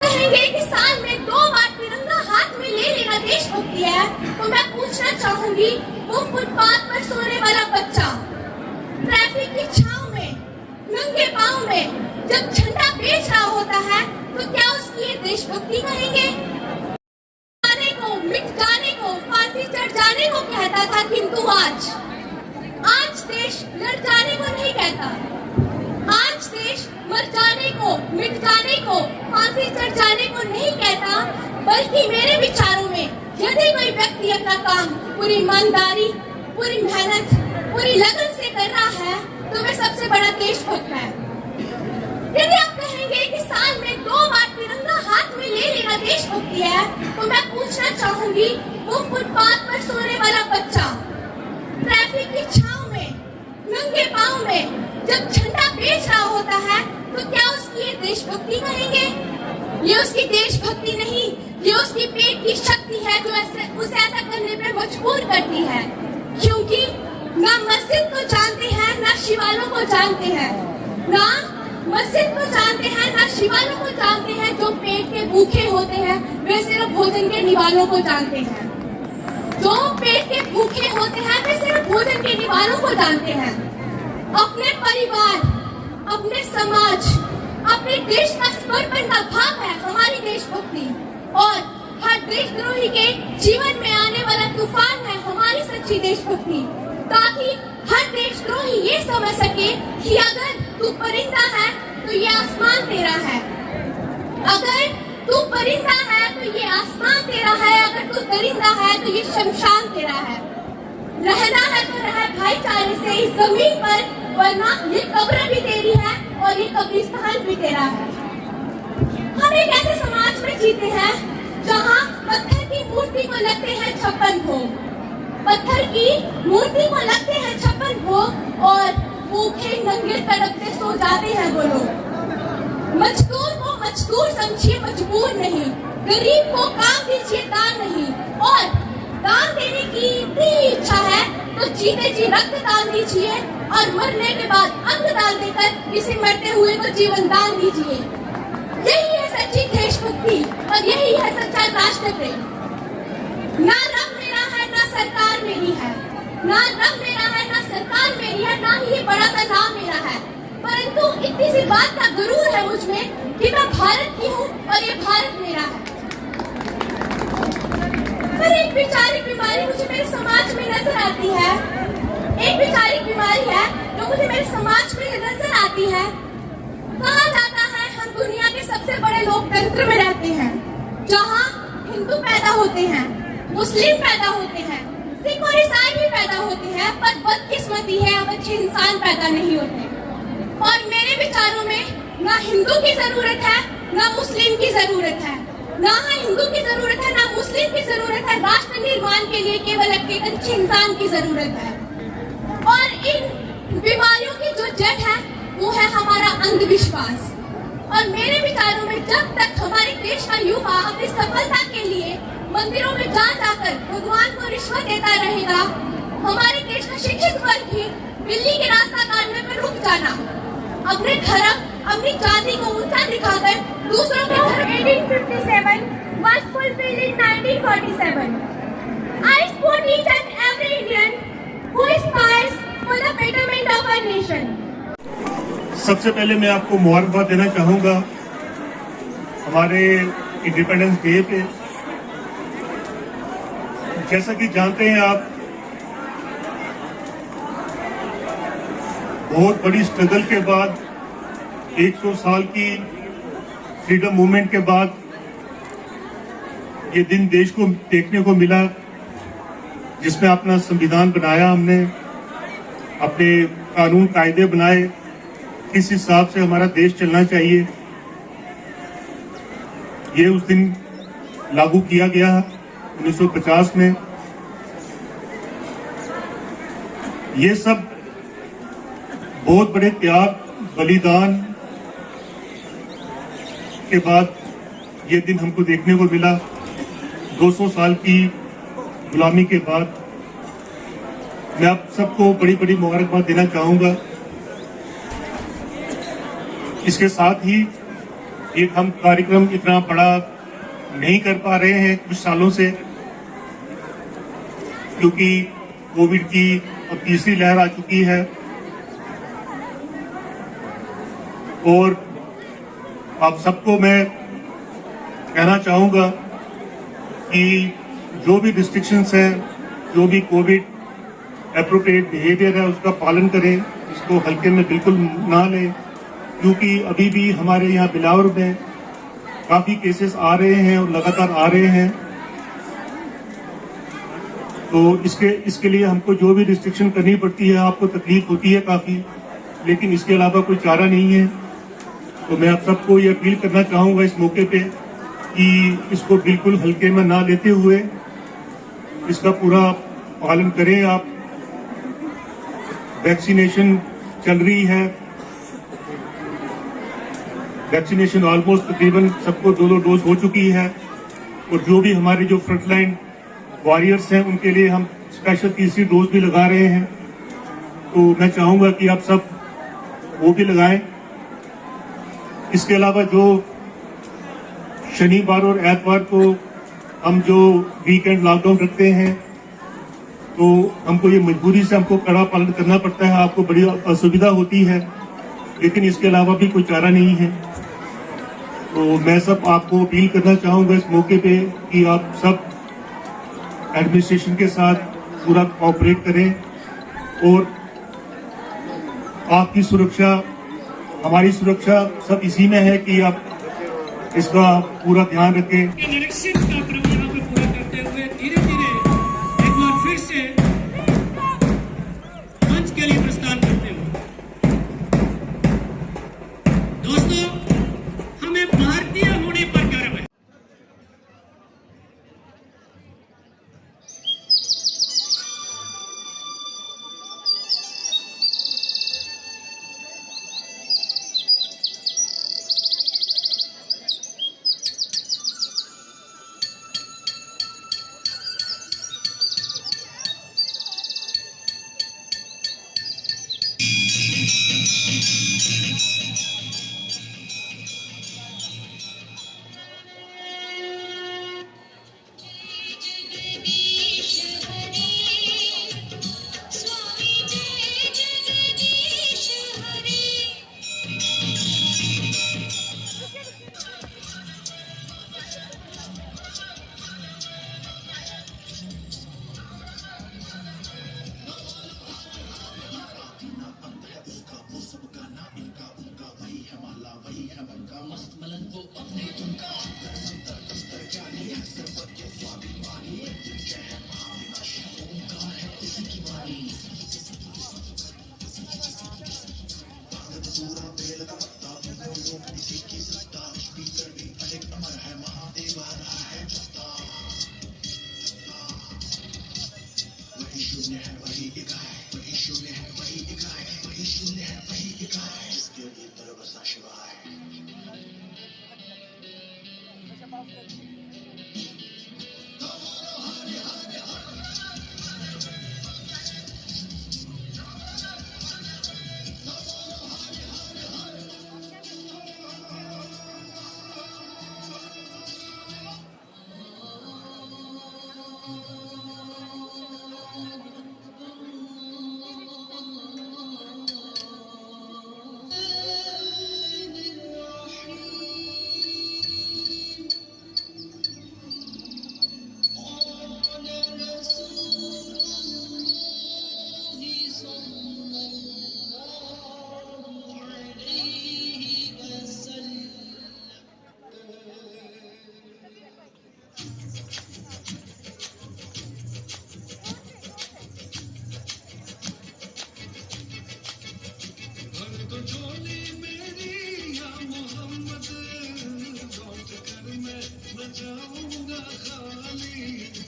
कहेंगे कि साल में 2 बार तिरंगा हाथ में ले लेना देशभक्ति है, तो मैं पूछना चाहूंगी, वो फुटपाथ पर सोने वाला बच्चा ट्रैफिक की छांव में नंगे पांव में जब झंडा बेच रहा होता है, तो क्या उसकी ये देशभक्ति कहेंगे? मिट जाने को, फांसी चढ़ जाने को कहता था, किंतु आज देश लड़ जाने को नहीं कहता। आज देश मर जाने को, मिट जाने को, फांसी चढ़ जाने को नहीं कहता, बल्कि मेरे विचारों में यदि कोई व्यक्ति अपना काम पूरी ईमानदारी, पूरी मेहनत, पूरी लगन से कर रहा है, तो वह सबसे बड़ा देशभक्त है। यदि आप कहेंगे कि साल में 2 बार तिरंगा हाथ में ले लेना देशभक्ति है, तो मैं पूछना चाहूंगी, वो फुटपाथ पर सोने वाला बच्चा ट्रैफिक की छांव में नंगे पांव में जब झंडा बेच रहा होता है, तो क्या उसकी ये देशभक्ति कहेंगे? ये उसकी देशभक्ति नहीं, ये उसकी पेट की शक्ति है जो उसे ऐसा करने पर मजबूर करती है, क्योंकि ना मस्जिद को जानते हैं, ना शिवालों को जानते हैं, ना मस्जिद को जानते हैं, ना शिवालों को जानते हैं। जो पेट के भूखे होते हैं, वे सिर्फ भोजन के निवालों को जानते हैं। जो पेट के भूखे होते हैं, वे सिर्फ भोजन के निवालों को जानते हैं। अपने परिवार, अपने समाज, अपने देश का समर्पण का भाव है हमारी देशभक्ति, और हर देशद्रोही के जीवन में आने वाला तूफान है हमारी सच्ची देशभक्ति, ताकि हर देशद्रोही ये समझ सके कि अगर तू परिंदा है तो ये आसमान तेरा है, अगर तू परिंदा है तो ये आसमान तेरा है, अगर तू दरिंदा है तो ये शमशान तेरा है। रहना है तो रह भाईचारे से इस जमीन पर, वरना ये कब्र भी तेरी है और ये कब्रिस्तान भी तेरा है। हम एक ऐसे समाज में जीते हैं जहाँ पत्थर की मूर्ति को लगते हैं 56 भोग, पत्थर की मूर्ति को लगते हैं 56 भोग, और भूखे नंगे तड़पते सो जाते हैं वो लोग। मजदूर को मजदूर समझिए, मजबूर नहीं। गरीब को काम दीजिए, दान नहीं। और दान देने की इतनी इच्छा है तो जीते जी रक्त दान दीजिए, और मरने के बाद अंग दान देकर किसी मरते हुए को जीवन दान दीजिए। यही है सच्ची देशभक्ति और यही है सच्चा राष्ट्र प्रेम। ना रब मेरा है, ना सरकार मेरी है, ना रब मेरा है, ना सरकार मेरी है, ना ही ये बड़ा सा नाम मेरा है, परंतु इतनी सी बात का गुरूर है मुझमें कि मैं भारत की हूँ और ये भारत मेरा है। पर एक वैचारिक बीमारी मुझे मेरे समाज में नजर आती है, एक वैचारिक बीमारी है जो मुझे मेरे समाज में नजर आती है। कहा जाता है हम दुनिया के सबसे बड़े लोकतंत्र में रहते हैं, जहाँ हिंदू पैदा होते हैं, मुस्लिम पैदा होते हैं, सिख और ईसाई भी पैदा होते हैं, पर बदकिस्मती है अब अच्छे इंसान पैदा नहीं होते। और मेरे विचारों में ना हिंदू की जरूरत है, ना मुस्लिम की जरूरत है, ना हिंदू की जरूरत है, ना मुस्लिम की जरूरत है। राष्ट्र निर्माण के लिए केवल एक अच्छे इंसान की जरूरत है। और इन बीमारियों की जो जड़ है वो है हमारा अंधविश्वास। और मेरे विचारों में जब तक हमारे देश का युवा अपनी सफलता के लिए मंदिरों में जाकर भगवान को रिश्वत देता रहेगा, हमारे देश का शिक्षित वर्ग ही बिल्ली के रास्ता काटने पर रुक जाना, अपने धर्म, अपनी जाति को ऊंचा दिखाकर दूसरों के धर्म। 1857 was fulfilled in 1947. I support each and every Indian who aspires for the betterment of our nation. सबसे पहले मैं आपको मुबारकबाद देना चाहूँगा हमारे इंडिपेंडेंस डे पे। जैसा कि जानते हैं आप, बहुत बड़ी स्ट्रगल के बाद 100 साल की फ्रीडम मूवमेंट के बाद ये दिन देश को देखने को मिला, जिसमें अपना संविधान बनाया, हमने अपने कानून कायदे बनाए, किस हिसाब से हमारा देश चलना चाहिए, ये उस दिन लागू किया गया 1950 में। ये सब बहुत बड़े त्याग, बलिदान के बाद ये दिन हमको देखने को मिला। 200 साल की गुलामी के बाद मैं आप सबको बड़ी बड़ी मुबारकबाद देना चाहूंगा। इसके साथ ही एक हम कार्यक्रम इतना बड़ा नहीं कर पा रहे हैं कुछ सालों से, क्योंकि कोविड की अब तीसरी लहर आ चुकी है और आप सबको मैं कहना चाहूंगा कि जो भी रिस्ट्रिक्शंस हैं, जो भी कोविड एप्रोप्रिएट बिहेवियर है उसका पालन करें, इसको हल्के में बिल्कुल ना लें, क्योंकि अभी भी हमारे यहाँ बिलावर में काफी केसेस आ रहे हैं और लगातार आ रहे हैं। तो इसके लिए हमको जो भी रिस्ट्रिक्शन करनी पड़ती है, आपको तकलीफ होती है काफी, लेकिन इसके अलावा कोई चारा नहीं है। तो मैं आप सबको ये अपील करना चाहूंगा इस मौके पे कि इसको बिल्कुल हल्के में ना लेते हुए इसका पूरा पालन करें। आप वैक्सीनेशन चल रही है, वैक्सीनेशन ऑलमोस्ट तकरीबन सबको 2 डोज हो चुकी है और जो भी हमारे जो फ्रंटलाइन वॉरियर्स हैं उनके लिए हम स्पेशल तीसरी डोज भी लगा रहे हैं। तो मैं चाहूंगा कि आप सब वो भी लगाएं। इसके अलावा जो शनिवार और एतवार को हम जो वीकेंड लॉकडाउन रखते हैं, तो हमको ये मजबूरी से हमको कड़ा पालन करना पड़ता है, आपको बड़ी असुविधा होती है, लेकिन इसके अलावा भी कोई चारा नहीं है। तो मैं सब आपको अपील करना चाहूंगा इस मौके पे कि आप सब एडमिनिस्ट्रेशन के साथ पूरा कोऑपरेट करें और आपकी सुरक्षा, हमारी सुरक्षा सब इसी में है कि आप इसका पूरा ध्यान रखें। निरीक्षण का क्रम यहाँ पे पूरा करते हुए धीरे धीरे एक बार फिर से मंच के लिए प्रस्थान करते हुए दोस्तों, हमें भारतीय होने पर गर्व है। जाऊंगा खाली